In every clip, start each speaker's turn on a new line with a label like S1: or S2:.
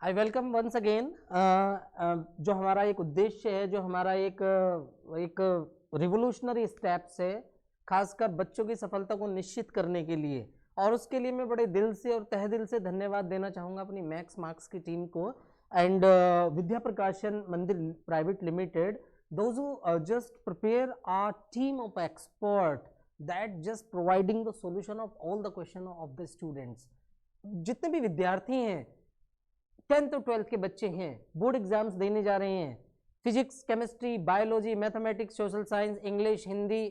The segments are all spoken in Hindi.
S1: I welcome once again. जो हमारा एक उद्देश्य है, जो हमारा एक रिवोल्यूशनरी स्टेप्स है, खासकर बच्चों की सफलता को निश्चित करने के लिए, और उसके लिए मैं बड़े दिल से और तहे दिल से धन्यवाद देना चाहूँगा अपनी मैक्स मार्क्स की टीम को एंड विद्या प्रकाशन मंदिर private limited, those who just prepare a team of expert that just providing the solution of all the question of the students। जितने भी विद्यार्थी हैं, 10th और 12th के बच्चे हैं, बोर्ड एग्जाम्स देने जा रहे हैं, physics, chemistry, biology, mathematics, social science, English, Hindi,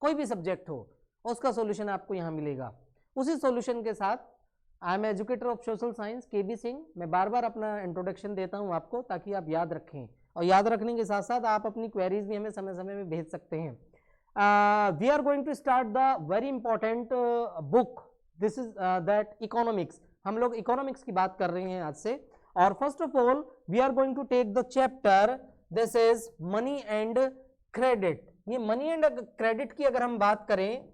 S1: कोई भी सब्जेक्ट हो, उसका सॉल्यूशन आपको यहाँ मिलेगा। उसी सॉल्यूशन के साथ I am educator of social science KB Singh. मैं बार बार अपना इंट्रोडक्शन देता हूँ आपको, ताकि आप याद रखें, और याद रखने के साथ साथ आप अपनी क्वेरीज भी हमें समय समय में भेज सकते हैं। We are going to start the very important book, this is that economics. हम लोग इकोनॉमिक्स की बात कर रहे हैं आज से, और first of all we are going to take the chapter, this is money and credit. ये मनी एंड क्रेडिट की अगर हम बात करें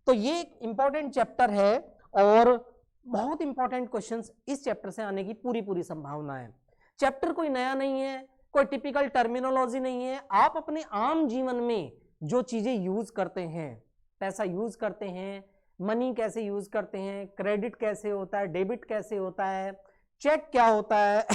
S1: तो ये एक इंपॉर्टेंट चैप्टर है, और बहुत इंपॉर्टेंट क्वेश्चंस इस चैप्टर से आने की पूरी संभावना है। चैप्टर कोई नया नहीं है, कोई टिपिकल टर्मिनोलॉजी नहीं है। आप अपने आम जीवन में जो चीजें यूज करते हैं, पैसा यूज करते हैं, मनी कैसे यूज करते हैं, क्रेडिट कैसे होता है, डेबिट कैसे होता है, चेक क्या होता है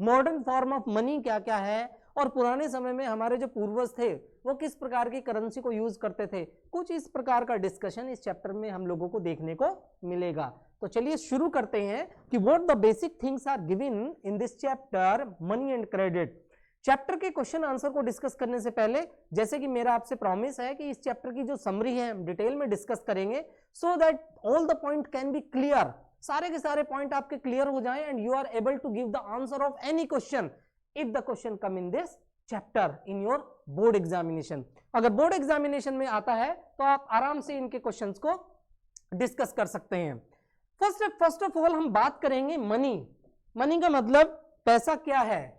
S1: मॉडर्न फॉर्म ऑफ मनी क्या क्या है, और पुराने समय में हमारे जो पूर्वज थे वो किस प्रकार की करेंसी को यूज करते थे, कुछ इस प्रकार का डिस्कशन इस चैप्टर में हम लोगों को देखने को मिलेगा। तो चलिए शुरू करते हैं कि what the basic things are given in this chapter money and credit. Chapter के क्वेश्चन आंसर को डिस्कस करने से पहले, जैसे कि मेरा आपसे प्रॉमिस है कि इस चैप्टर की जो समरी है हम डिटेल में डिस्कस करेंगे, so that all the point can be clear, सारे के सारे पॉइंट आपके क्लियर हो जाएं and you are able to give the answer of any question if the question come in this chapter in your board examination. अगर बोर्ड एग्जामिनेशन में आता है तो आप आराम से इनके क्वेश्चंस को डिस्कस कर सकते हैं। फर्स्ट ऑफ ऑल हम बात करेंगे मनी। मनी का मतलब पैसा क्या है।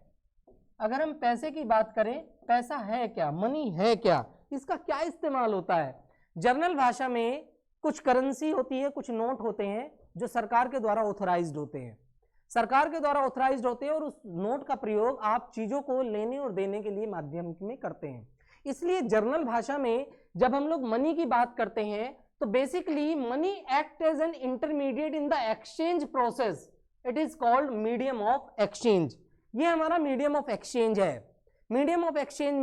S1: अगर हम पैसे की बात करें, पैसा है क्या, मनी है क्या, इसका क्या इस्तेमाल होता है। जर्नल भाषा में कुछ करेंसी होती है, कुछ नोट होते हैं जो सरकार के द्वारा ऑथराइज्ड होते हैं, सरकार के द्वारा ऑथराइज्ड होते हैं, और उस नोट का प्रयोग आप चीजों को लेने और देने के लिए माध्यम में करते हैं। इसलिए जर्नल भाषा में जब हम लोग मनी की बात करते हैं तो basically money act as an intermediate in the exchange process, it is called medium of exchange. ये हमारा मीडियम ऑफ एक्सचेंज है। Medium of exchange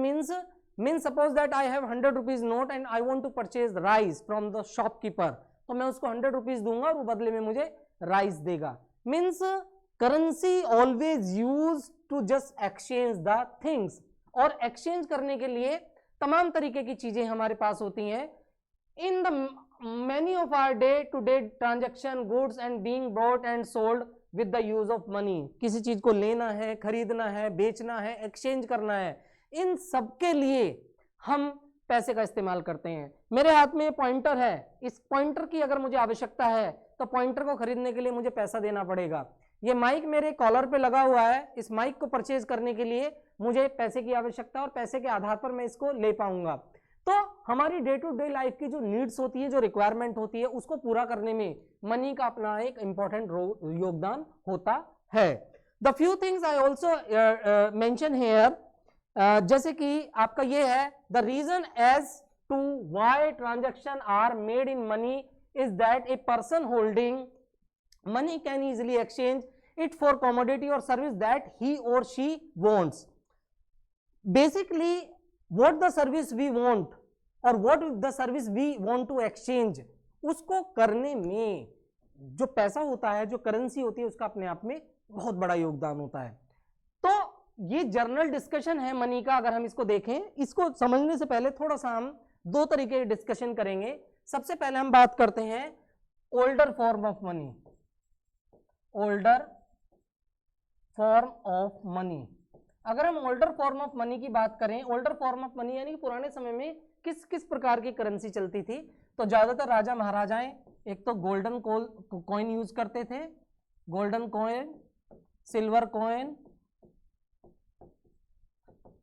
S1: means suppose that I have 100 rupees note and I want to purchase rice from the shopkeeper, तो मैं उसको 100 रुपीज दूंगा और वो बदले में मुझे राइस देगा। Means currency always use to just exchange the things, और एक्सचेंज करने के लिए तमाम तरीके की चीजें हमारे पास होती हैं। In the many of our day to day transaction, goods and being bought and sold with the use of money, किसी चीज को लेना है, खरीदना है, बेचना है, एक्सचेंज करना है, इन सब के लिए हम पैसे का इस्तेमाल करते हैं। मेरे हाथ में पॉइंटर है, इस पॉइंटर की अगर मुझे आवश्यकता है तो पॉइंटर को खरीदने के लिए मुझे पैसा देना पड़ेगा। ये माइक मेरे कॉलर पे लगा हुआ है, इस माइक को परचेज करने के लिए मुझे पैसे की आवश्यकता, और पैसे के आधार पर मैं इसको ले पाऊंगा। तो हमारी डे टू डे लाइफ की जो नीड्स होती है, जो रिक्वायरमेंट होती है, उसको पूरा करने में मनी का अपना एक इंपॉर्टेंट योगदान होता है। The few things I also mention here, जैसे कि आपका ये है, the reason as to why transaction are made in money is that a person holding money can easily exchange it for commodity और service that he or she wants. Basically what the service we want और what the service we want to exchange, उसको करने में जो पैसा होता है, जो करेंसी होती है, उसका अपने आप में बहुत बड़ा योगदान होता है। तो ये जर्नल डिस्कशन है मनी का। अगर हम इसको देखें, इसको समझने से पहले थोड़ा सा हम दो तरीके की डिस्कशन करेंगे। सबसे पहले हम बात करते हैं older form of money. Older form of money, अगर हम ओल्डर फॉर्म ऑफ मनी की बात करें, ओल्डर फॉर्म ऑफ मनी यानी कि पुराने समय में किस किस प्रकार की करेंसी चलती थी, तो ज्यादातर राजा महाराजाएं एक तो गोल्डन कॉइन यूज करते थे, golden coin, silver coin,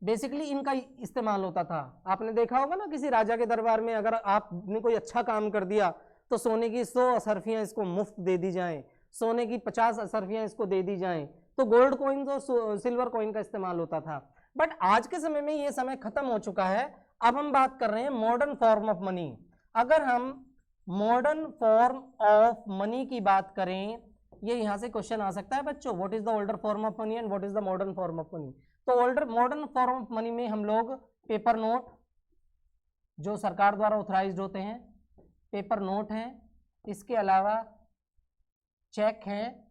S1: basically इनका इस्तेमाल होता था। आपने देखा होगा ना, किसी राजा के दरबार में अगर आपने कोई अच्छा काम कर दिया तो सोने की 100 असरफियां इसको मुफ्त दे दी जाएं, सोने की 50 असरफियां इसको दे दी जाएं, तो गोल्ड कॉइन्स और सिल्वर कॉइन का इस्तेमाल होता था। बट आज के समय में ये समय खत्म हो चुका है। अब हम बात कर रहे हैं मॉडर्न फॉर्म ऑफ मनी। अगर हम मॉडर्न फॉर्म ऑफ मनी की बात करें, ये यहां से क्वेश्चन आ सकता है बच्चों, what is the older form of money and what is the modern form of money. तो older modern form of money में हम लोग पेपर नोट जो सरकार द्वारा ऑथराइज्ड होते हैं, पेपर नोट हैं, इसके अलावा चेक हैं,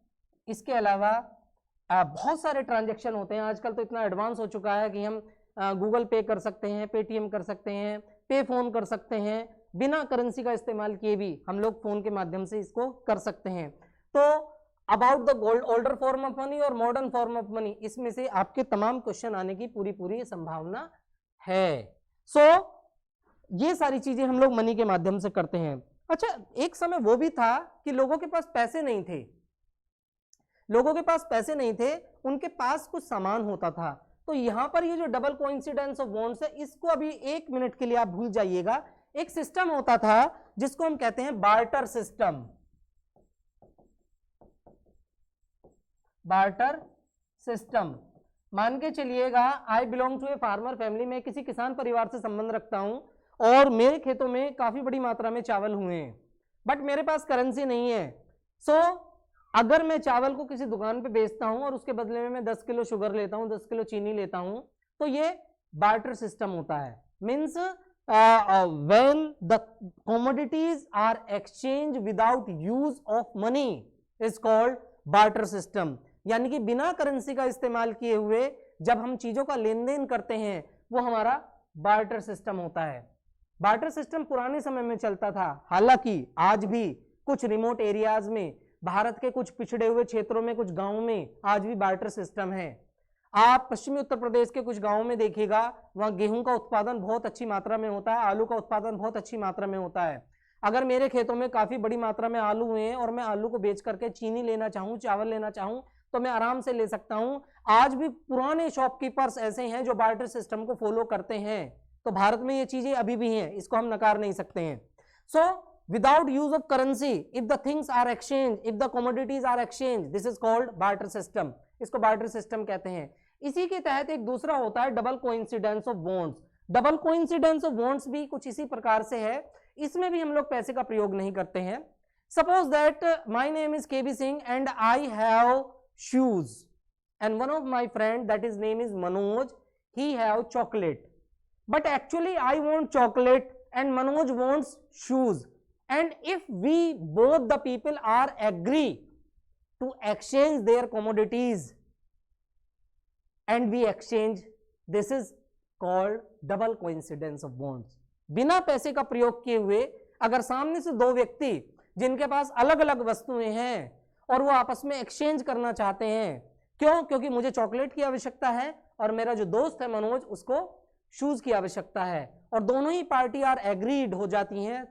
S1: इसके अलावा बहुत सारे ट्रांजैक्शन होते हैं। आजकल तो इतना एडवांस हो चुका है कि हम गूगल पे कर सकते हैं, पेटीएम कर सकते हैं, पे फोन कर सकते हैं, बिना करेंसी का इस्तेमाल किए भी हम लोग फोन के माध्यम से इसको कर सकते हैं। तो about the gold older form of money और मॉडर्न फॉर्म ऑफ मनी, इसमें से आपके तमाम क्वेश्चन आने की पूरी संभावना है। सो ये सारी चीजें हम लोग मनी के माध्यम से करते हैं। अच्छा, एक समय वो भी था कि लोगों के पास पैसे नहीं थे, लोगों के पास पैसे नहीं थे, उनके पास कुछ सामान होता था। तो यहां पर ये जो डबल कोइंसिडेंस ऑफ बॉन्ड्स है, इसको अभी 1 मिनट के लिए आप भूल जाइएगा। एक सिस्टम होता था जिसको हम कहते हैं बार्टर सिस्टम। बार्टर सिस्टम, मान के चलिएगा I belong to a farmer family, में किसी किसान परिवार से संबंध रखता हूं और मेरे खेतों में काफी बड़ी मात्रा में चावल हुए हैं, बट मेरे पास करेंसी नहीं है। सो अगर मैं चावल को किसी दुकान पे बेचता हूं और उसके बदले में मैं 10 किलो शुगर लेता हूं, 10 किलो चीनी लेता हूं, तो ये बार्टर सिस्टम होता है। Means when the commodities are exchange without use of money is called barter system. यानी कि बिना करेंसी का इस्तेमाल किए हुए जब हम चीजों का लेन देन करते हैं, वो हमारा बार्टर सिस्टम होता है। बार्टर सिस्टम पुराने समय में चलता था, हालांकि आज भी कुछ रिमोट एरियाज में, भारत के कुछ पिछड़े हुए क्षेत्रों में, कुछ गांवों में आज भी बार्टर सिस्टम है। आप पश्चिमी उत्तर प्रदेश के कुछ गांवों में देखिएगा, वहां गेहूं का उत्पादन बहुत अच्छी मात्रा में होता है, आलू का उत्पादन बहुत अच्छी मात्रा में होता है। अगर मेरे खेतों में काफी बड़ी मात्रा में आलू हुए हैं और मैं आलू को बेच करके चीनी लेना चाहूं, चावल लेना चाहूं, तो मैं आराम से ले सकता हूं। आज भी पुराने शॉपकीपर्स ऐसे हैं जो बार्टर सिस्टम को फॉलो करते हैं। तो भारत में ये चीजें अभी भी हैं, इसको हम नकार नहीं सकते हैं। So without use of currency, if the things are exchange, if the commodities are exchange, this is called barter system. इसको बार्टर सिस्टम कहते हैं। इसी के तहत एक दूसरा होता है double coincidence of wants. Double coincidence of wants भी कुछ इसी प्रकार से है। इसमें भी हम लोग पैसे का प्रयोग नहीं करते हैं। Suppose that my name is KB Singh and I have shoes and one of my friend that his name is Manoj, he have chocolate, but actually I want chocolate and Manoj wants shoes, and if we both the people are agree to exchange their commodities and we exchange, this is called double coincidence of bonds। बिना पैसे का प्रयोग किए हुए अगर सामने से दो व्यक्ति जिनके पास अलग अलग वस्तुएं हैं और वो आपस में एक्सचेंज करना चाहते हैं, क्यों? क्योंकि मुझे चॉकलेट की आवश्यकता है और मेरा जो दोस्त है मनोज, उसको शूज की आवश्यकता है, और दोनों ही पार्टी आर एग्रीड हो जाती हैं,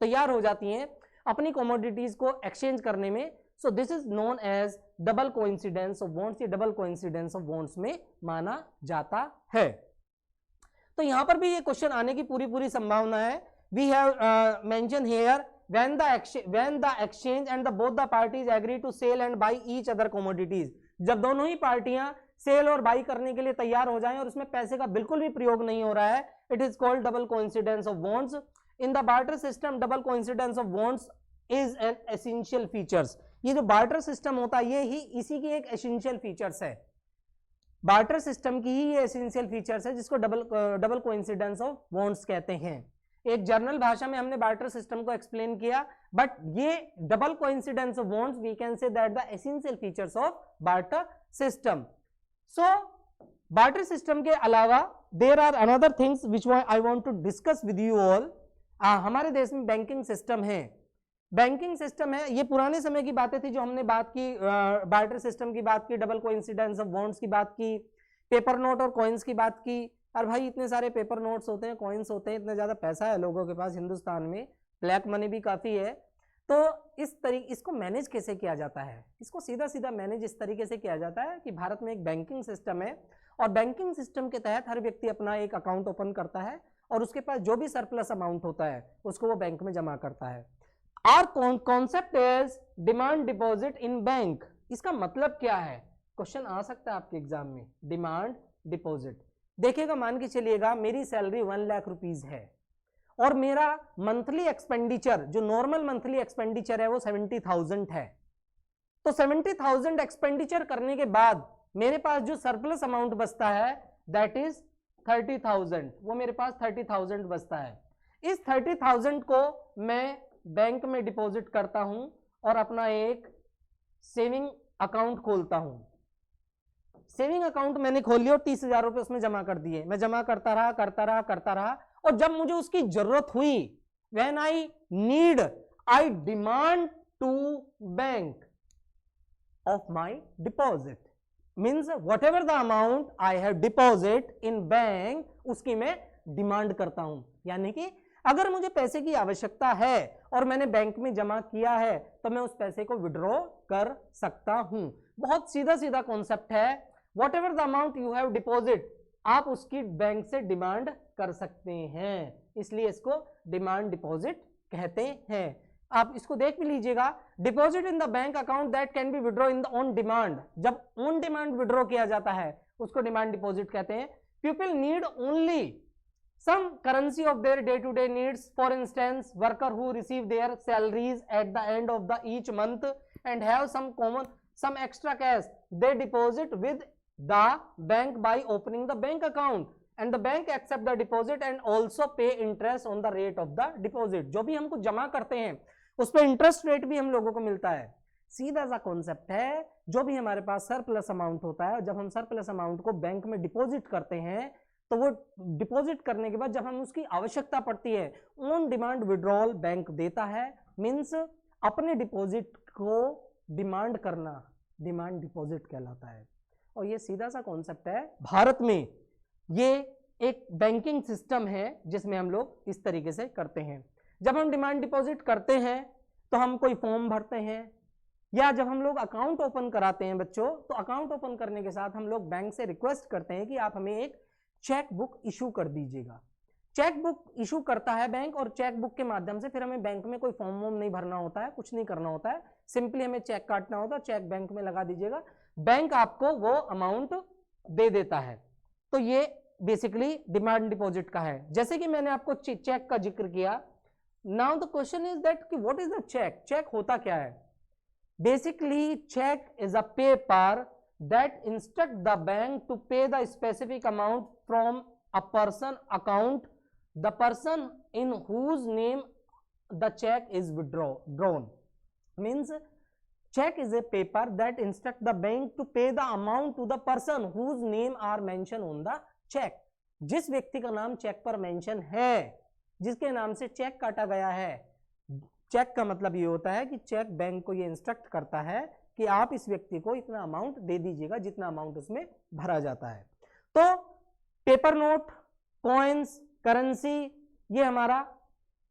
S1: तैयार हो जाती हैं अपनी कमोडिटीज को एक्सचेंज करने में। So this is known as double coincidence of wants. ये डबल कोइंसिडेंस ऑफ बॉन्ड्स में माना जाता है। तो यहां पर भी ये क्वेश्चन आने की पूरी संभावना है। We have mention here when the exchange and the both the parties agree to sell and buy each other commodities, जब दोनों ही पार्टियां सेल और बाई करने के लिए तैयार हो जाएं और उसमें पैसे का बिल्कुल भी प्रयोग नहीं हो रहा है, it is called double coincidence of bonds। in the barter system double coincidence of bonds is an essential features। ये जो बार्टर सिस्टम होता है ये ही इसी की एक एसेंशियल फीचर्स है, बार्टर सिस्टम की ही ये एसेंशियल फीचर्स है जिसको डबल कोइंसिडेंस ऑफ बॉन्ड्स कहते हैं। एक जर्नल भाषा में हमने बार्टर सिस्टम को एक्सप्लेन किया, बट ये double coincidence of wants we can say that the essential features of barter system. So barter system के अलावा there are another things which I want to discuss with you all. हमारे देश में बैंकिंग सिस्टम है, बैंकिंग सिस्टम है। ये पुराने समय की बातें थी जो हमने बात की, बार्टर सिस्टम की बात की, डबल कोइंसिडेंस ऑफ बॉन्ड्स की बात की, पेपर नोट और कॉइन्स की बात की। और भाई इतने सारे पेपर नोट्स होते हैं, कॉइन्स होते हैं, इतना ज़्यादा पैसा है लोगों के पास हिंदुस्तान में, ब्लैक मनी भी काफ़ी है। तो इसको मैनेज कैसे किया जाता है? इसको सीधा मैनेज इस तरीके से किया जाता है कि भारत में एक बैंकिंग सिस्टम है और बैंकिंग सिस्टम के तहत हर व्यक्ति अपना एक अकाउंट ओपन करता है और उसके पास जो भी सरप्लस अमाउंट होता है उसको वो बैंक में जमा करता है। Our concept is demand deposit in bank. इसका मतलब क्या है? क्वेश्चन आ सकता है आपके एग्जाम में, डिमांड डिपॉजिट। देखिएगा, मान के चलिएगा मेरी सैलरी 1 लाख रुपीज है और मेरा मंथली एक्सपेंडिचर, जो नॉर्मल मंथली एक्सपेंडिचर है वो 70,000 है। तो 70,000 एक्सपेंडिचर करने के बाद मेरे पास जो सरप्लस अमाउंट बचता है दैट इज 30,000, वो मेरे पास 30,000 बचता है। इस 30,000 को मैं बैंक में डिपॉजिट करता हूं और अपना एक सेविंग अकाउंट खोलता हूं। सेविंग अकाउंट मैंने खोल लिया और 30,000 रुपए उसमें जमा कर दिए। मैं जमा करता रहा और जब मुझे उसकी जरूरत हुई, when I need, I demand to bank of my deposit, means whatever the amount I have deposit in bank, उसकी मैं डिमांड करता हूं। यानी कि अगर मुझे पैसे की आवश्यकता है और मैंने बैंक में जमा किया है तो मैं उस पैसे को विड्रॉ कर सकता हूं। बहुत सीधा सीधा कॉन्सेप्ट है। whatever the amount you have deposit, आप उसकी बैंक से डिमांड कर सकते हैं, इसलिए इसको डिमांड डिपॉजिट कहते हैं। आप इसको देख भी लीजिएगा, deposit in the bank account that can be withdraw in the on demand. जब ऑन डिमांड विड्रॉ किया जाता है उसको डिमांड डिपॉजिट कहते हैं। People need only some currency of their day to day needs, for instance worker who receive their salaries at the end of the each month and have some extra cash, they deposit with the bank by opening the bank account and the bank accept the deposit and also pay interest on the rate of the deposit। जो भी हमको जमा करते हैं उस पर इंटरेस्ट रेट भी हम लोगों को मिलता है। सीधा सा कॉन्सेप्ट है। जो भी हमारे पास सरप्लस अमाउंट होता है, जब हम सरप्लस अमाउंट को बैंक में डिपॉजिट करते हैं तो वो डिपॉजिट करने के बाद जब हम उसकी आवश्यकता पड़ती है, ऑन डिमांड विड्रॉल बैंक देता है। मींस अपने डिपॉजिट को डिमांड करना डिमांड डिपॉजिट कहलाता है। और ये सीधा सा कॉन्सेप्ट है। भारत में ये एक बैंकिंग सिस्टम है जिसमें हम लोग इस तरीके से करते हैं। जब हम डिमांड डिपॉजिट करते हैं तो हम कोई फॉर्म भरते हैं, या जब हम लोग अकाउंट ओपन कराते हैं बच्चों, तो अकाउंट ओपन करने के साथ हम लोग बैंक से रिक्वेस्ट करते हैं कि आप हमें एक चेक बुक इशू कर दीजिएगा। चेक बुक इशू करता है बैंक, और चेक बुक के माध्यम से फिर हमें बैंक में कोई फॉर्म वॉर्म नहीं भरना होता है, कुछ नहीं करना होता है, सिंपली हमें चेक काटना होता है, चेक बैंक में लगा दीजिएगा, बैंक आपको वो अमाउंट दे देता है। तो ये बेसिकली डिमांड डिपॉजिट का है। जैसे कि मैंने आपको चेक का जिक्र किया। Now the question is that कि what is the check. Check होता क्या है? Basically check is a paper that instruct the bank to pay the specific amount from a person account, the person in whose name the check is drawn. Means check is a paper that instruct the bank to pay the amount to the person whose name are mentioned on the check। जिस व्यक्ति का नाम चेक पर मेंशन है, जिसके नाम से चेक काटा गया है। चेक का मतलब ये होता है कि चेक बैंक को ये इंस्ट्रक्ट करता है कि आप इस व्यक्ति को इतना अमाउंट दे दीजिएगा जितना अमाउंट उसमें भरा जाता है। तो पेपर नोट, कॉइन्स, करेंसी, ये हमारा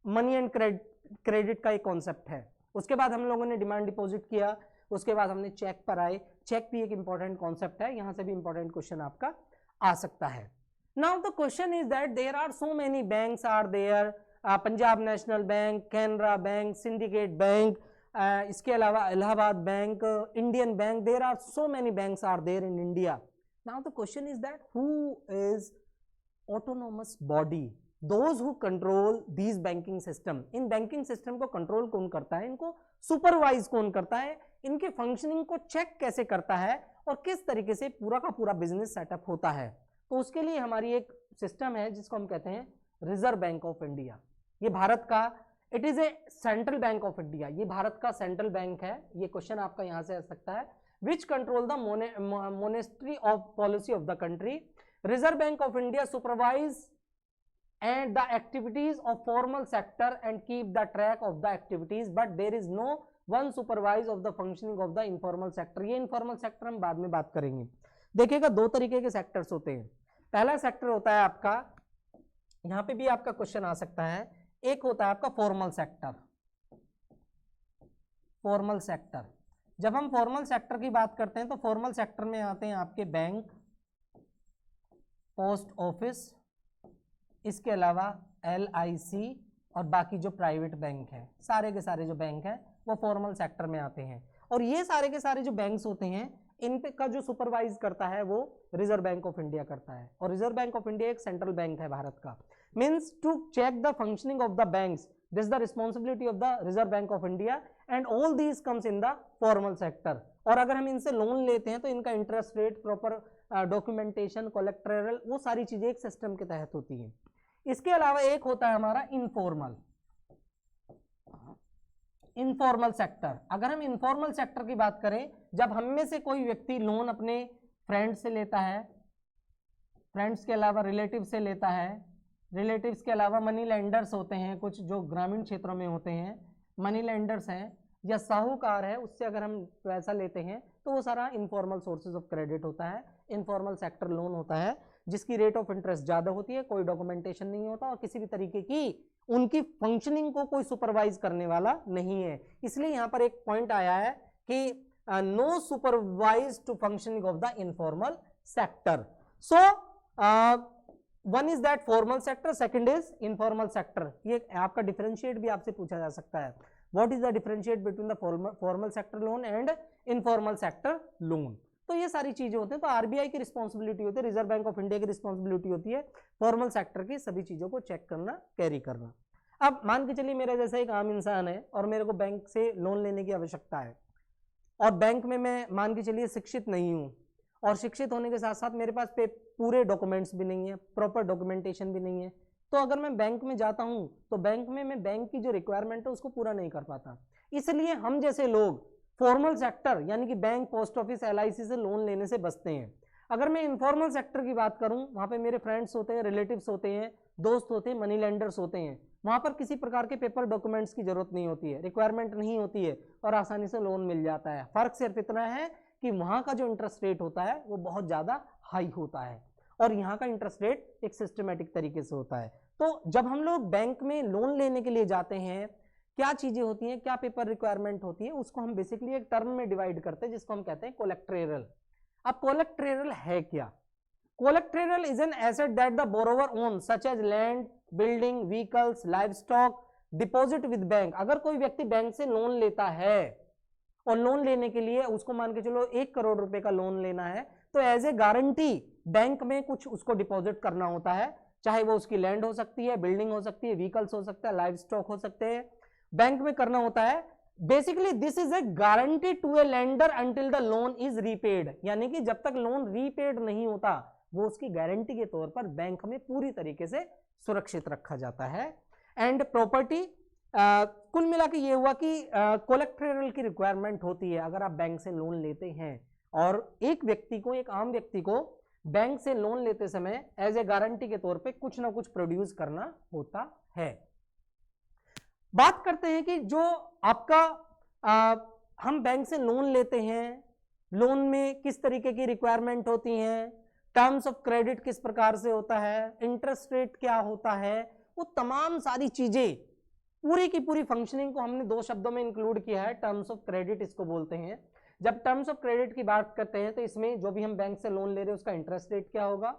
S1: मनी एंड क्रेडिट का एक कॉन्सेप्ट है। उसके बाद हम लोगों ने डिमांड डिपॉजिट किया, उसके बाद हमने चेक पर आए। चेक भी एक इंपॉर्टेंट कॉन्सेप्ट है, यहां से भी इंपॉर्टेंट क्वेश्चन आपका आ सकता है। Now the question is that there are so many banks are there, Punjab National Bank, Canara Bank, Syndicate Bank, इसके अलावा Allahabad Bank, Indian Bank, there are so many banks are there in India. Now the question is that who is autonomous body, those who control these banking system. इन बैंकिंग सिस्टम को कंट्रोल कौन करता है, इनको सुपरवाइज कौन करता है, इनके फंक्शनिंग को चेक कैसे करता है, और किस तरीके से पूरा का पूरा बिजनेस सेटअप होता है। तो उसके लिए हमारी एक सिस्टम है जिसको हम कहते हैं रिजर्व बैंक ऑफ इंडिया। ये भारत का, it is a central bank of India, ये भारत का सेंट्रल बैंक है। ये क्वेश्चन आपका यहां से आ सकता है। Which control the monetary of policy of the country. Reserve Bank of India supervise and the activities of formal sector and keep the track of the activities, but there is no one supervise of the functioning of the informal sector। ये informal sector हम बाद में बात करेंगे। देखिएगा, दो तरीके के सेक्टर्स होते हैं। पहला सेक्टर होता है आपका, यहां पे भी आपका क्वेश्चन आ सकता है, एक होता है आपका फॉर्मल सेक्टर। फॉर्मल सेक्टर, जब हम फॉर्मल सेक्टर की बात करते हैं तो फॉर्मल सेक्टर में आते हैं आपके बैंक, पोस्ट ऑफिस, इसके अलावा LIC और बाकी जो प्राइवेट बैंक है, सारे के सारे जो बैंक हैं वो फॉर्मल सेक्टर में आते हैं। और ये सारे के सारे जो बैंक्स होते हैं इनका जो सुपरवाइज करता है वो रिजर्व बैंक ऑफ इंडिया करता है, और रिजर्व बैंक ऑफ इंडिया एक सेंट्रल बैंक है भारत का। Means to check the functioning of the banks, this is the responsibility of the Reserve Bank of India, and all these comes in the formal sector. और अगर हम इनसे लोन लेते हैं तो इनका interest rate, proper documentation, collateral, वो सारी चीजें एक सिस्टम के तहत होती हैं। इसके अलावा एक होता है हमारा इनफॉर्मल सेक्टर। अगर हम इनफॉर्मल सेक्टर की बात करें, जब हम में से कोई व्यक्ति लोन अपने फ्रेंड से लेता है, फ्रेंड्स के अलावा रिलेटिव से लेता है, रिलेटिव्स के अलावा मनी लेंडर्स होते हैं कुछ जो ग्रामीण क्षेत्रों में होते हैं, मनी लेंडर्स हैं, या साहूकार है, उससे अगर हम पैसा लेते हैं तो वो सारा इनफॉर्मल सोर्सेज ऑफ क्रेडिट होता है, इनफॉर्मल सेक्टर लोन होता है, जिसकी रेट ऑफ इंटरेस्ट ज़्यादा होती है, कोई डॉक्यूमेंटेशन नहीं होता और किसी भी तरीके की उनकी फंक्शनिंग को कोई सुपरवाइज करने वाला नहीं है। इसलिए यहाँ पर एक पॉइंट आया है कि no supervise to functioning of the informal sector. So one is that formal sector, second is informal sector. ये आपका डिफरेंशिएट भी आपसे पूछा जा सकता है, what is the differentiate between the formal sector loan and informal sector loan. तो ये सारी चीजें होती हैं, तो आरबीआई की रिस्पॉन्सिबिलिटी होती है, रिजर्व बैंक ऑफ इंडिया की रिस्पॉन्सिबिलिटी होती है फॉर्मल सेक्टर की सभी चीजों को चेक करना, कैरी करना। अब मान के चलिए मेरा जैसा एक आम इंसान है और मेरे को बैंक से लोन लेने की आवश्यकता है, और बैंक में मैं मान के चलिए शिक्षित नहीं हूँ, और शिक्षित होने के साथ साथ मेरे पास पूरे डॉक्यूमेंट्स भी नहीं है, प्रॉपर डॉक्यूमेंटेशन भी नहीं है, तो अगर मैं बैंक में जाता हूँ तो बैंक में मैं बैंक की जो रिक्वायरमेंट है उसको पूरा नहीं कर पाता। इसलिए हम जैसे लोग फॉर्मल सेक्टर यानी कि बैंक, पोस्ट ऑफिस, एलआईसी से लोन लेने से बचते हैं। अगर मैं इनफॉर्मल सेक्टर की बात करूं, वहां पे मेरे फ्रेंड्स होते हैं, रिलेटिव्स होते हैं, दोस्त होते हैं, मनी लेंडर्स होते हैं, वहां पर किसी प्रकार के पेपर डॉक्यूमेंट्स की जरूरत नहीं होती है, रिक्वायरमेंट नहीं होती है और आसानी से लोन मिल जाता है। फर्क सिर्फ इतना है कि वहां का जो इंटरेस्ट रेट होता है वो बहुत ज्यादा हाई होता है और यहाँ का इंटरेस्ट रेट एक सिस्टमेटिक तरीके से होता है। तो जब हम लोग बैंक में लोन लेने के लिए जाते हैं, क्या चीजें होती हैं, क्या पेपर रिक्वायरमेंट होती है, उसको हम बेसिकली एक टर्म में डिवाइड करते हैं जिसको हम कहते हैं कोलेक्ट्रेरल। अब कोलेक्ट्रेरल है क्या? Collateral is an asset that the borrower own such as land, building, vehicles, livestock, deposit with bank. अगर कोई व्यक्ति बैंक से लोन लेता है और लोन लेने के लिए उसको मान के चलो 1 करोड़ रुपए का लोन लेना है, तो एज ए गारंटी बैंक में कुछ उसको डिपॉजिट करना होता है, चाहे वो उसकी लैंड हो सकती है, बिल्डिंग हो सकती है, व्हीकल्स हो सकता है, लाइव स्टॉक हो सकते हैं, बैंक में करना होता है। Basically this is a guarantee to a lender until the loan is repaid, यानी कि जब तक लोन रीपेड नहीं होता वो उसकी गारंटी के तौर पर बैंक में पूरी तरीके से सुरक्षित रखा जाता है। एंड प्रॉपर्टी, कुल मिला के ये हुआ कि कोलेक्ट्रेरल की रिक्वायरमेंट होती है अगर आप बैंक से लोन लेते हैं, और एक व्यक्ति को, एक आम व्यक्ति को बैंक से लोन लेते समय एज ए गारंटी के तौर पे कुछ ना कुछ प्रोड्यूस करना होता है। बात करते हैं कि जो आपका हम बैंक से लोन लेते हैं, लोन में किस तरीके की रिक्वायरमेंट होती हैं, टर्म्स ऑफ क्रेडिट किस प्रकार से होता है, इंटरेस्ट रेट क्या होता है, वो तमाम सारी चीजें, पूरी की पूरी फंक्शनिंग को हमने 2 शब्दों में इंक्लूड किया है, टर्म्स ऑफ क्रेडिट इसको बोलते हैं। जब टर्म्स ऑफ क्रेडिट की बात करते हैं तो इसमें जो भी हम बैंक से लोन ले रहे हैं उसका इंटरेस्ट रेट क्या होगा,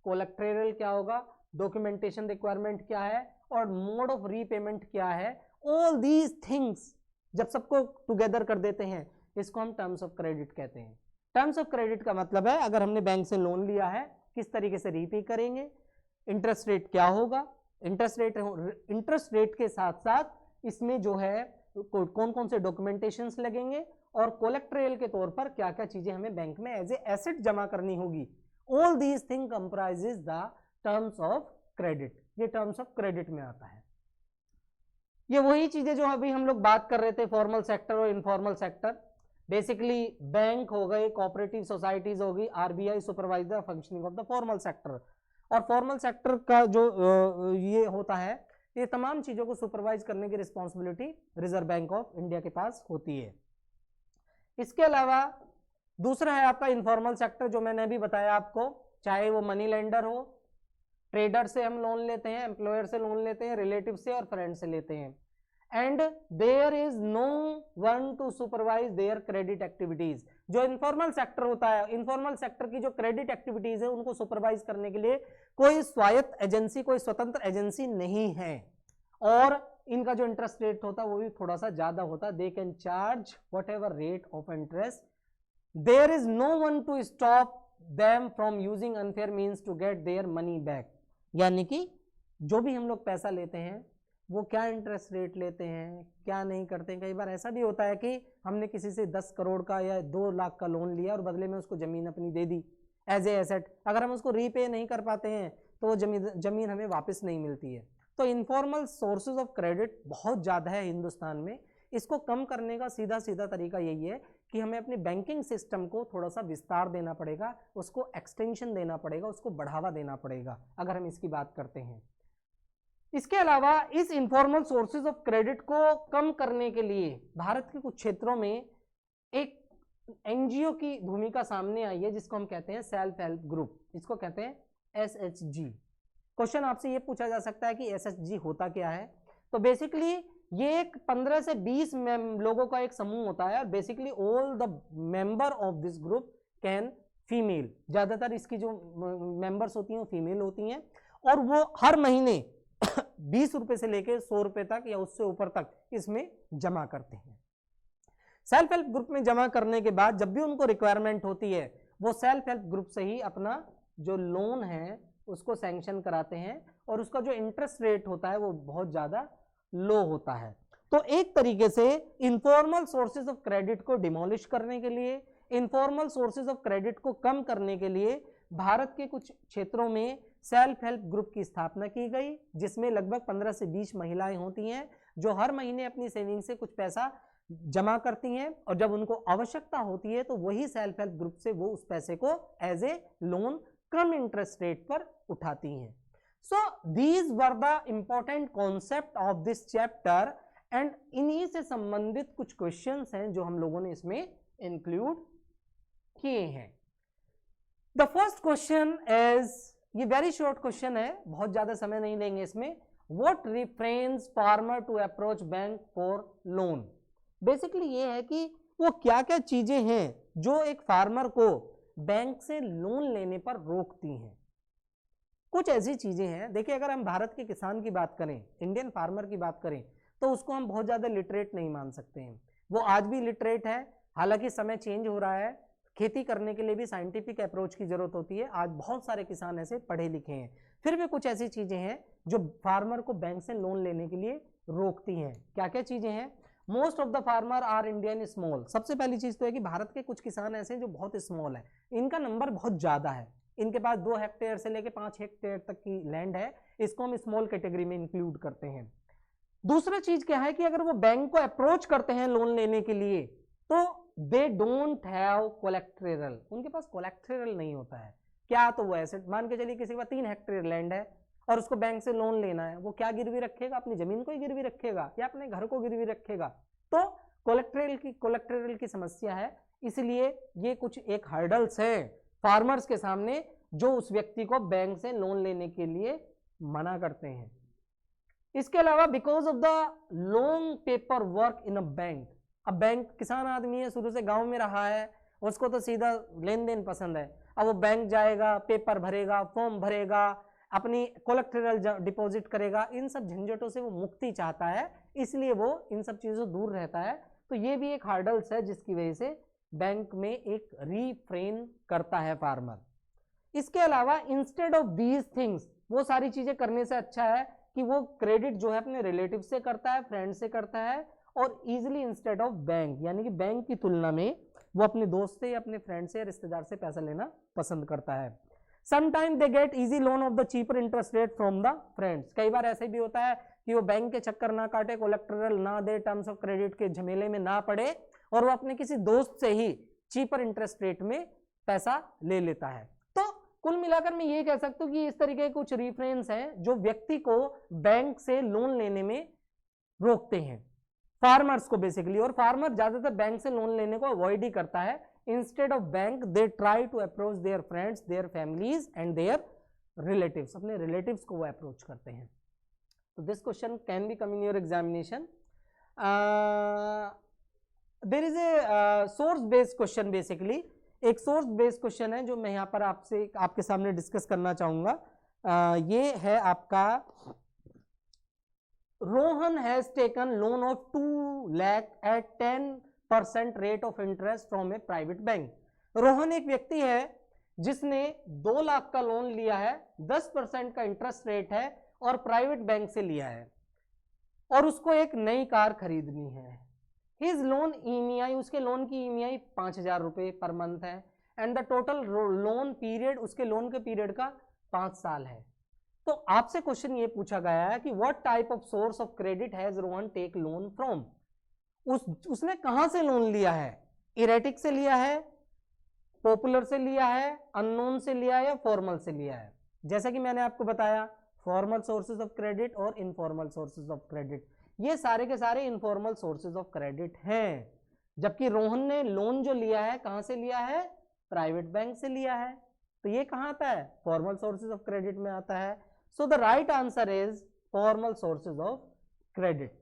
S1: कोलेक्ट्रेरल क्या होगा, डॉक्यूमेंटेशन रिक्वायरमेंट क्या है और मोड ऑफ रीपेमेंट क्या है। ऑल दीज थिंग्स जब सबको टुगेदर कर देते हैं इसको हम टर्म्स ऑफ क्रेडिट कहते हैं। टर्म्स ऑफ क्रेडिट का मतलब है अगर हमने बैंक से लोन लिया है किस तरीके से रीपे करेंगे, इंटरेस्ट रेट क्या होगा, इंटरेस्ट रेट के साथ साथ इसमें जो है कौन कौन से डॉक्यूमेंटेशंस लगेंगे और कोलेक्ट्रेरल के तौर पर क्या क्या चीजें हमें बैंक में एज ए एसेट जमा करनी होगी। All these thing comprises the terms of credit. ये टर्म्स ऑफ क्रेडिट में आता है। ये वही चीजें जो अभी हम लोग बात कर रहे थे, फॉर्मल सेक्टर और इनफॉर्मल सेक्टर। बेसिकली बैंक हो गए, कोऑपरेटिव सोसाइटीज होगी, RBI supervise the functioning of the formal sector. और फॉर्मल सेक्टर का जो ये होता है, ये तमाम चीजों को सुपरवाइज करने की responsibility reserve Bank of India के पास होती है। इसके अलावा दूसरा है आपका इनफॉर्मल सेक्टर, जो मैंने अभी बताया आपको, चाहे वो मनी लेंडर हो, ट्रेडर से हम लोन लेते हैं, एम्प्लॉयर से लोन लेते हैं, रिलेटिव से और फ्रेंड से लेते हैं। And there is no one to supervise their credit activities. जो इनफॉर्मल सेक्टर होता है, इनफॉर्मल सेक्टर की जो क्रेडिट एक्टिविटीज है उनको सुपरवाइज करने के लिए कोई स्वायत्त एजेंसी, कोई स्वतंत्र एजेंसी नहीं है, और इनका जो इंटरेस्ट रेट होता है वो भी थोड़ा सा ज्यादा होता है। They can charge whatever rate of interest there is no one to stop them from using unfair means to get their money back. यानी कि जो भी हम लोग पैसा लेते हैं वो क्या इंटरेस्ट रेट लेते हैं, क्या नहीं करते हैं। कई बार ऐसा भी होता है कि हमने किसी से 10 करोड़ का या 2 लाख का लोन लिया और बदले में उसको ज़मीन अपनी दे दी एज ए एसेट। अगर हम उसको रीपे नहीं कर पाते हैं तो वो ज़मीन हमें वापस नहीं मिलती है। तो इनफॉर्मल सोर्सेज ऑफ क्रेडिट बहुत ज़्यादा है हिंदुस्तान में। इसको कम करने का सीधा सीधा तरीका यही है कि हमें अपने बैंकिंग सिस्टम को थोड़ा सा विस्तार देना पड़ेगा, उसको एक्सटेंशन देना पड़ेगा, उसको बढ़ावा देना पड़ेगा, अगर हम इसकी बात करते हैं। इसके अलावा इस इनफॉर्मल सोर्सेज ऑफ क्रेडिट को कम करने के लिए भारत के कुछ क्षेत्रों में एक एनजीओ की भूमिका सामने आई है जिसको हम कहते हैं सेल्फ हेल्प ग्रुप, इसको कहते हैं एसएचजी। क्वेश्चन आपसे ये पूछा जा सकता है कि एसएचजी होता क्या है। तो बेसिकली ये एक 15 से 20 लोगों का एक समूह होता है और basically all the member of this group can female, ज़्यादातर इसकी जो मेंबर्स होती हैं वो फीमेल होती हैं और वो हर महीने 20 रुपए से लेकर 100 रुपए तक या उससे ऊपर तक इसमें जमा करते हैं। सेल्फ हेल्प ग्रुप में जमा करने के बाद जब भी उनको रिक्वायरमेंट होती है वो सेल्फ हेल्प ग्रुप से ही अपना जो लोन है उसको सैंक्शन कराते हैं और उसका जो इंटरेस्ट रेट होता है वो बहुत ज़्यादा लो होता है। तो एक तरीके से इनफॉर्मल सोर्सेज ऑफ क्रेडिट को डिमोलिश करने के लिए, इनफॉर्मल सोर्सेज ऑफ क्रेडिट को कम करने के लिए भारत के कुछ क्षेत्रों में सेल्फ हेल्प ग्रुप की स्थापना की गई, जिसमें लगभग 15 से 20 महिलाएं होती हैं जो हर महीने अपनी सेविंग से कुछ पैसा जमा करती हैं और जब उनको आवश्यकता होती है तो वही सेल्फ हेल्प ग्रुप से वो उस पैसे को एज ए लोन कम इंटरेस्ट रेट पर उठाती हैं। So these were the important concept of this chapter and इन्हीं से संबंधित कुछ क्वेश्चंस हैं जो हम लोगों ने इसमें इंक्लूड किए हैं। द फर्स्ट क्वेश्चन इज, ये वेरी शॉर्ट क्वेश्चन है, बहुत ज्यादा समय नहीं लेंगे इसमें। What reference farmer to approach bank for loan. Basically ये है कि वो क्या क्या चीजें हैं जो एक फार्मर को बैंक से लोन लेने पर रोकती हैं। कुछ ऐसी चीजें हैं, देखिए अगर हम भारत के किसान की बात करें, इंडियन फार्मर की बात करें, तो उसको हम बहुत ज्यादा लिटरेट नहीं मान सकते हैं। वो आज भी लिटरेट है, हालांकि समय चेंज हो रहा है, खेती करने के लिए भी साइंटिफिक अप्रोच की जरूरत होती है। आज बहुत सारे किसान ऐसे पढ़े लिखे हैं, फिर भी कुछ ऐसी चीजें हैं जो फार्मर को बैंक से लोन लेने के लिए रोकती हैं। क्या क्या चीजें हैं? Most of the farmer are Indian small. सबसे पहली चीज तो है कि भारत के कुछ किसान ऐसे हैं जो बहुत स्मॉल है, इनका नंबर बहुत ज्यादा है, इनके पास 2 हेक्टेयर से लेकर 5 हेक्टेयर तक की लैंड है, इसको हम स्मॉल कैटेगरी में इंक्लूड करते हैं। दूसरा चीज क्या है कि अगर वो बैंक को अप्रोच करते हैं लोन लेने के लिए तो दे डोंट हैव कोलेक्ट्रेरल, उनके पास कोलेक्ट्रेरल नहीं होता है। क्या? तो वो एसेट, मान के चलिए किसी के पास 3 हेक्टेयर लैंड है और उसको बैंक से लोन लेना है, वो क्या गिरवी रखेगा? अपनी जमीन को ही गिरवी रखेगा या अपने घर को गिरवी रखेगा? तो कोलेक्ट्रेरल की समस्या है, इसलिए ये कुछ एक हर्डल्स है फार्मर्स के सामने जो उस व्यक्ति को बैंक से लोन लेने के लिए मना करते हैं। इसके अलावा because of the long paper work in a bank, अब बैंक किसान आदमी है, शुरू से गांव में रहा है, उसको तो सीधा लेन देन पसंद है। अब वो बैंक जाएगा, पेपर भरेगा, फॉर्म भरेगा, अपनी कोलेक्ट्रेरल डिपॉजिट करेगा, इन सब झंझटों से वो मुक्ति चाहता है, इसलिए वो इन सब चीज़ों से दूर रहता है। तो ये भी एक हार्डल्स है जिसकी वजह से बैंक में एक रीफ्रेन करता है फार्मर। इसके अलावा इंस्टेड ऑफ दीज थिंग्स, वो सारी चीज़ें करने से अच्छा है कि वो क्रेडिट जो है अपने रिलेटिव से करता है, फ्रेंड से करता है और इजीली इंस्टेड ऑफ बैंक, यानी कि बैंक की तुलना में वो अपने दोस्त से या अपने फ्रेंड से या रिश्तेदार से पैसा लेना पसंद करता है। Sometime they get easy loan of the cheaper interest rate from the friends. कई बार ऐसे भी होता है कि वो बैंक के चक्कर ना काटे, कोलेक्ट्रेरल ना दे, टर्म्स ऑफ क्रेडिट के झमेले में ना पड़े और वो अपने किसी दोस्त से ही चीपर इंटरेस्ट रेट में पैसा ले लेता है। तो कुल मिलाकर मैं ये कह सकता हूँ कि इस तरीके के कुछ रिफ्रेन्स हैं जो व्यक्ति को बैंक से लोन लेने में रोकते हैं, फार्मर्स को बेसिकली। और फार्मर ज्यादातर बैंक से लोन लेने को अवॉइड ही करता है। Instead of bank they try to approach their friends, their families and their relatives, अपने रिलेटिव्स को वो अप्रोच करते हैं। तो this question can be come in your examination. There is a source based question, basically एक सोर्स बेस्ड क्वेश्चन है जो मैं यहाँ पर आपके सामने डिस्कस करना चाहूंगा। ये है आपका, Rohan has taken loan of 2 lakh at 10% rate of interest from a private bank. Rohan एक व्यक्ति है जिसने 2 लाख का लोन लिया है, 10% का इंटरेस्ट रेट है और प्राइवेट बैंक से लिया है और उसको एक नई कार खरीदनी है। हिज लोन ईएमआई, उसके लोन की ईएमआई 5,000 रुपये पर मंथ है and the total loan period, उसके लोन के पीरियड का 5 साल है। तो आपसे क्वेश्चन ये पूछा गया है कि what type of source of credit has Rohan take loan from, उसने कहां से लोन लिया है, इरेटिक से लिया है, पॉपुलर से लिया है, अननोन से लिया है या फॉर्मल से लिया है। जैसा कि मैंने आपको बताया फॉर्मल सोर्सेज ऑफ क्रेडिट और इनफॉर्मल सोर्सेज ऑफ क्रेडिट, ये सारे के सारे इनफॉर्मल सोर्सेज ऑफ क्रेडिट हैं, जबकि रोहन ने लोन जो लिया है कहां से लिया है, प्राइवेट बैंक से लिया है, तो ये कहां आता है, फॉर्मल सोर्सेज ऑफ क्रेडिट में आता है। So the right answer is formal sources of credit.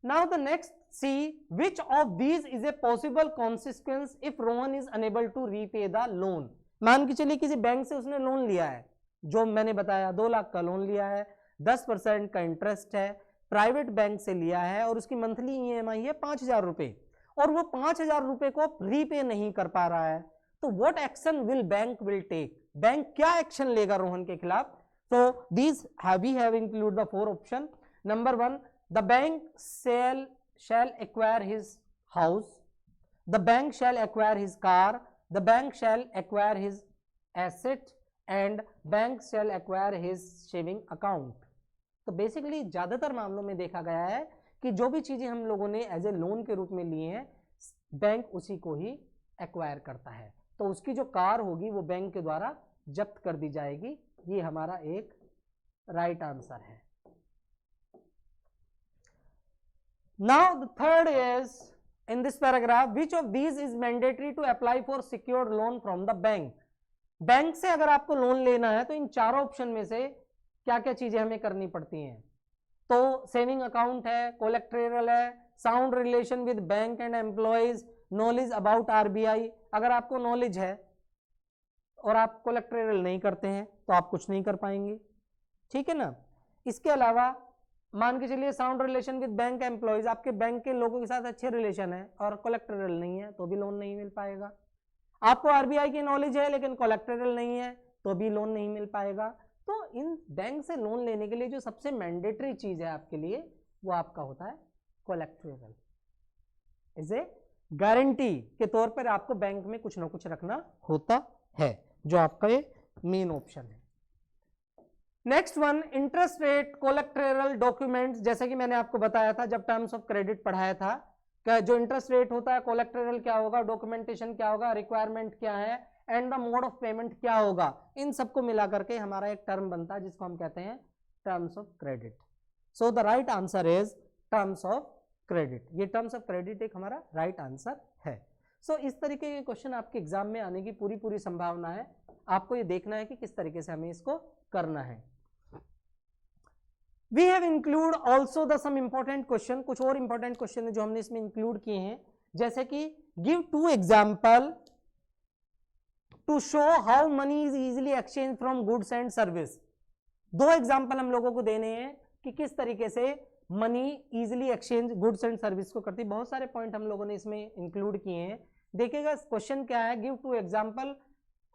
S1: Now the next, see which of these is a possible consequence if Rohan is unable to repay the loan। मान के चलिए किसी बैंक से उसने लोन लिया है, जो मैंने बताया 2 लाख का लोन लिया है, 10% का इंटरेस्ट है, प्राइवेट बैंक से लिया है और उसकी मंथली ईएमआई है 5,000 रुपये और वो 5,000 रुपये को रीपे नहीं कर पा रहा है, तो what action will bank will take, bank क्या एक्शन लेगा रोहन के खिलाफ। तो these we have include the 4 option. Number 1, the bank shall acquire his house, the bank shall acquire his car, the bank shall acquire his asset and bank shall acquire his saving account। तो बेसिकली ज्यादातर मामलों में देखा गया है कि जो भी चीजें हम लोगों ने एज ए लोन के रूप में लिए हैं, बैंक उसी को ही एक्वायर करता है, तो उसकी जो कार होगी वो बैंक के द्वारा जब्त कर दी जाएगी। ये हमारा एक राइट आंसर है। Now the third is in this paragraph, which of these is mandatory to apply for secured loan from the bank। Bank से अगर आपको लोन लेना है तो इन चारों ऑप्शन में से क्या क्या चीजें हमें करनी पड़ती हैं। तो सेविंग अकाउंट है, कोलेक्ट्रेरल है, sound relation with bank and employees, knowledge about RBI. अगर आपको नॉलेज है और आप कोलेक्ट्रेरल नहीं करते हैं तो आप कुछ नहीं कर पाएंगे, ठीक है ना। इसके अलावा मान के चलिए sound relation with bank employees, आपके बैंक के लोगों के साथ अच्छे रिलेशन है और कोलेक्ट्रेरल नहीं है तो भी लोन नहीं मिल पाएगा। आपको आरबीआई की नॉलेज है लेकिन कोलेक्ट्रेरल नहीं है तो भी लोन नहीं मिल पाएगा। तो इन बैंक से लोन लेने के लिए जो सबसे मैंडेटरी चीज है आपके लिए वो आपका होता है कोलेक्ट्रेरल। इज ए गारंटी के तौर पर आपको बैंक में कुछ ना कुछ रखना होता है, जो आपका ये मेन ऑप्शन है। Next one, interest rate, collateral, documents. जैसे कि मैंने आपको बताया था जब टर्म्स ऑफ क्रेडिट पढ़ाया था, क्या जो इंटरेस्ट रेट होता है, कोलेक्ट्रेरल क्या होगा, डॉक्यूमेंटेशन क्या होगा, रिक्वायरमेंट क्या है and the mode of payment क्या होगा, इन सबको मिला करके हमारा एक टर्म बनता है जिसको हम कहते हैं terms of credit. So the right answer is terms of credit. ये टर्म्स ऑफ क्रेडिट एक हमारा राइट आंसर है। सो इस तरीके के क्वेश्चन आपके एग्जाम में आने की पूरी संभावना है। आपको ये देखना है कि किस तरीके से हमें इसको करना है। We have include also the some important question, कुछ और important question है जो हमने इसमें include किए हैं, जैसे कि give 2 example to show how money is easily exchanged from goods and service। 2 example हम लोगों को देने हैं कि किस तरीके से money easily exchange goods and service को करती है। बहुत सारे पॉइंट हम लोगों ने इसमें इंक्लूड किए हैं। देखिएगा क्वेश्चन क्या है, give 2 example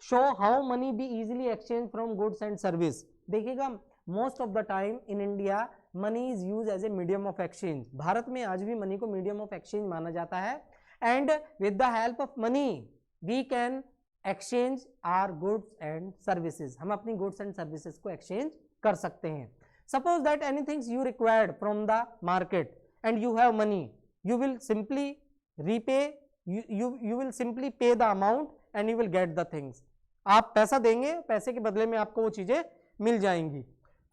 S1: show how money be easily exchange from goods and service. देखिएगा most of the time in India money is use as a medium of exchange. Bharat में आज भी मनी को मीडियम ऑफ एक्सचेंज माना जाता है and with the help of money we can exchange our goods and services. हम अपनी गुड्स एंड सर्विसेज को एक्सचेंज कर सकते हैं। Suppose that anything you required from the market and you have money, you will simply repay, you will simply pay the amount and you will get the things। आप पैसा देंगे, पैसे के बदले में आपको वो चीजें मिल जाएंगी।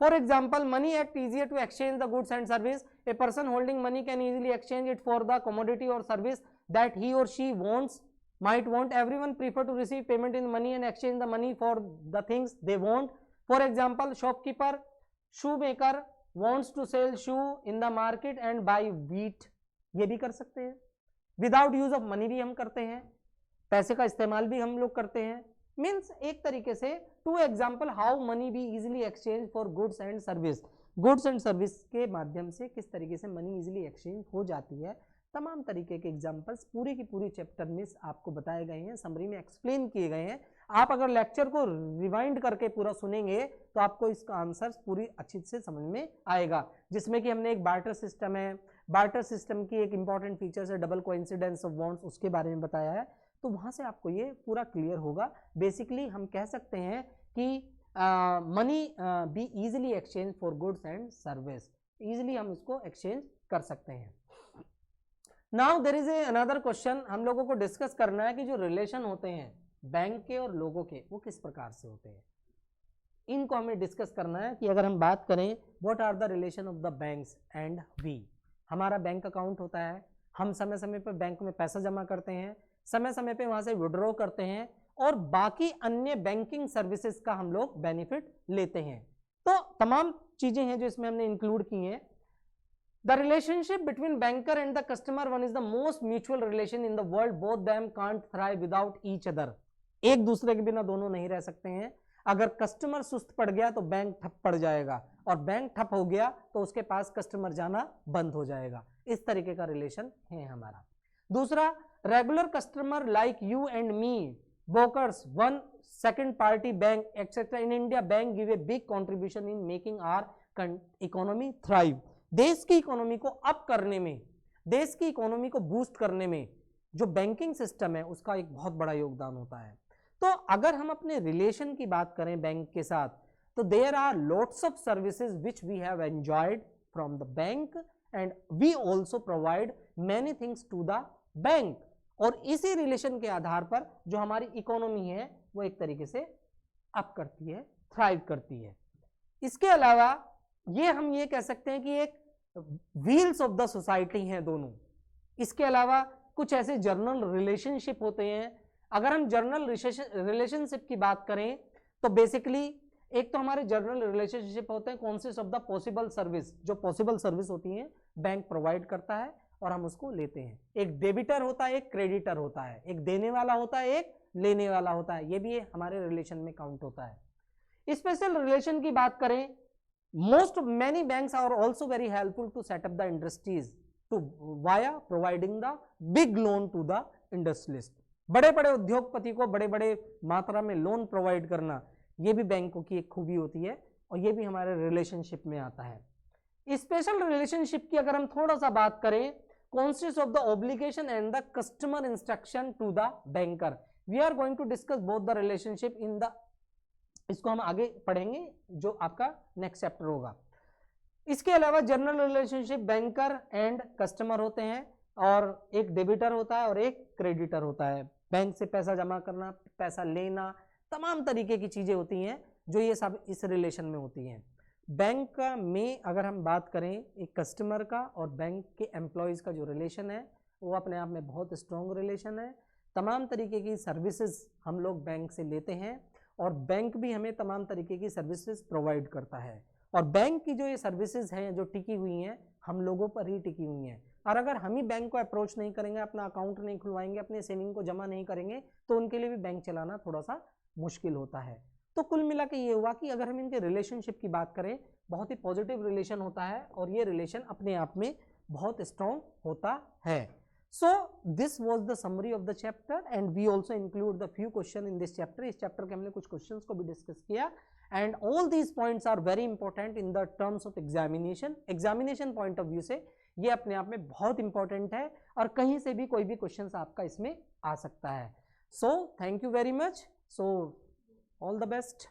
S1: For example, money act easier to exchange the goods and service। A person holding money can easily exchange it for the commodity or service that he or she wants, might want। Everyone prefer to receive payment in money and exchange the money for the things they want। For example, shopkeeper, shoemaker wants to sell shoe in the market and buy wheat। ये भी कर सकते हैं। विदाउट यूज ऑफ मनी भी हम करते हैं, पैसे का इस्तेमाल भी हम लोग करते हैं। मीन्स एक तरीके से 2 example how money be easily exchange for goods and service. Goods and service के माध्यम से किस तरीके से मनी इजिली एक्सचेंज हो जाती है, तमाम तरीके के एग्जाम्पल्स पूरी की पूरी चैप्टर में आपको बताए गए हैं, समरी में एक्सप्लेन किए गए हैं। आप अगर लेक्चर को रिवाइंड करके पूरा सुनेंगे तो आपको इसका आंसर पूरी अच्छी से समझ में आएगा, जिसमें कि हमने एक बार्टर सिस्टम है, बार्टर सिस्टम की एक इंपॉर्टेंट फीचर्स है डबल कोइंसिडेंस ऑफ बॉन्ड्स, उसके बारे में बताया है। तो वहां से आपको ये पूरा क्लियर होगा। बेसिकली हम कह सकते हैं कि money be easily exchange for goods and service, easily हम इसको एक्सचेंज कर सकते हैं। Now there is a another question, हम लोगों को डिस्कस करना है कि जो रिलेशन होते हैं बैंक के और लोगों के, वो किस प्रकार से होते हैं। इनको हमें डिस्कस करना है कि अगर हम बात करें what are the relation of the banks and we. हमारा बैंक अकाउंट होता है, हम समय समय पर बैंक में पैसा जमा करते हैं, समय समय पे वहां से विड्रॉ करते हैं और बाकी अन्य बैंकिंग सर्विसेज का हम लोग बेनिफिट लेते हैं। तो तमाम चीजें हैं जो इसमें हमने इंक्लूड की हैं। The relationship between banker and the customer one is the most mutual relation in the world. Both them can't thrive without each other. एक दूसरे के बिना दोनों नहीं रह सकते हैं। अगर कस्टमर सुस्त पड़ गया तो बैंक ठप पड़ जाएगा, और बैंक ठप हो गया तो उसके पास कस्टमर जाना बंद हो जाएगा। इस तरीके का रिलेशन है हमारा। दूसरा, regular customer like you and me, brokers, one second party bank etc. in India, bank give a big contribution in making our economy thrive. देश की इकोनॉमी को अप करने में, देश की इकोनॉमी को बूस्ट करने में जो बैंकिंग सिस्टम है उसका एक बहुत बड़ा योगदान होता है। तो अगर हम अपने रिलेशन की बात करें बैंक के साथ, तो there are lots of services which we have enjoyed from the bank and we also provide many things to the bank. और इसी रिलेशन के आधार पर जो हमारी इकोनॉमी है वो एक तरीके से अप करती है, थ्राइव करती है। इसके अलावा हम ये कह सकते हैं कि एक व्हील्स ऑफ द सोसाइटी हैं दोनों। इसके अलावा कुछ ऐसे जर्नल रिलेशनशिप होते हैं। अगर हम जर्नल रिलेशनशिप की बात करें तो बेसिकली एक तो हमारे जर्नल रिलेशनशिप होते हैं consist of the possible service, जो पॉसिबल सर्विस होती है बैंक प्रोवाइड करता है और हम उसको लेते हैं। एक डेबिटर होता है, एक क्रेडिटर होता है, एक देने वाला होता है, एक लेने वाला होता है। ये भी हमारे रिलेशन में काउंट होता है। स्पेशल रिलेशन की बात करें, many banks are also very helpful to set up the industries via providing the big loan to the industrialist. बड़े बड़े उद्योगपति को बड़े बड़े मात्रा में लोन प्रोवाइड करना, ये भी बैंकों की एक खूबी होती है और ये भी हमारे रिलेशनशिप में आता है। स्पेशल रिलेशनशिप की अगर हम थोड़ा सा बात करें, consists of the obligation and the customer instruction to the banker. We are going to discuss both the relationship in the, इसको हम आगे पढ़ेंगे जो आपका नेक्स्ट चैप्टर होगा। इसके अलावा general relationship banker and customer होते हैं, और एक डेबिटर होता है और एक क्रेडिटर होता है। बैंक से पैसा जमा करना, पैसा लेना, तमाम तरीके की चीजें होती हैं जो ये सब इस रिलेशन में होती हैं। बैंक में अगर हम बात करें, एक कस्टमर का और बैंक के एम्प्लॉयज़ का जो रिलेशन है वो अपने आप में बहुत स्ट्रॉन्ग रिलेशन है। तमाम तरीके की सर्विसेज हम लोग बैंक से लेते हैं और बैंक भी हमें तमाम तरीके की सर्विसेज प्रोवाइड करता है। और बैंक की जो ये सर्विसेज हैं जो टिकी हुई हैं, हम लोगों पर ही टिकी हुई हैं। और अगर हम ही बैंक को अप्रोच नहीं करेंगे, अपना अकाउंट नहीं खुलवाएंगे, अपने सेविंग को जमा नहीं करेंगे, तो उनके लिए भी बैंक चलाना थोड़ा सा मुश्किल होता है। तो कुल मिला के ये हुआ कि अगर हम इनके रिलेशनशिप की बात करें, बहुत ही पॉजिटिव रिलेशन होता है और ये रिलेशन अपने आप में बहुत स्ट्रॉन्ग होता है। So this was the summary of the chapter and we also include the few question in this chapter. इस चैप्टर के हमने कुछ क्वेश्चंस को भी डिस्कस किया and all these points are very important in the terms of examination. Examination point of view से ये अपने आप में बहुत इंपॉर्टेंट है और कहीं से भी कोई भी क्वेश्चंस आपका इसमें आ सकता है। So thank you very much. So all the best.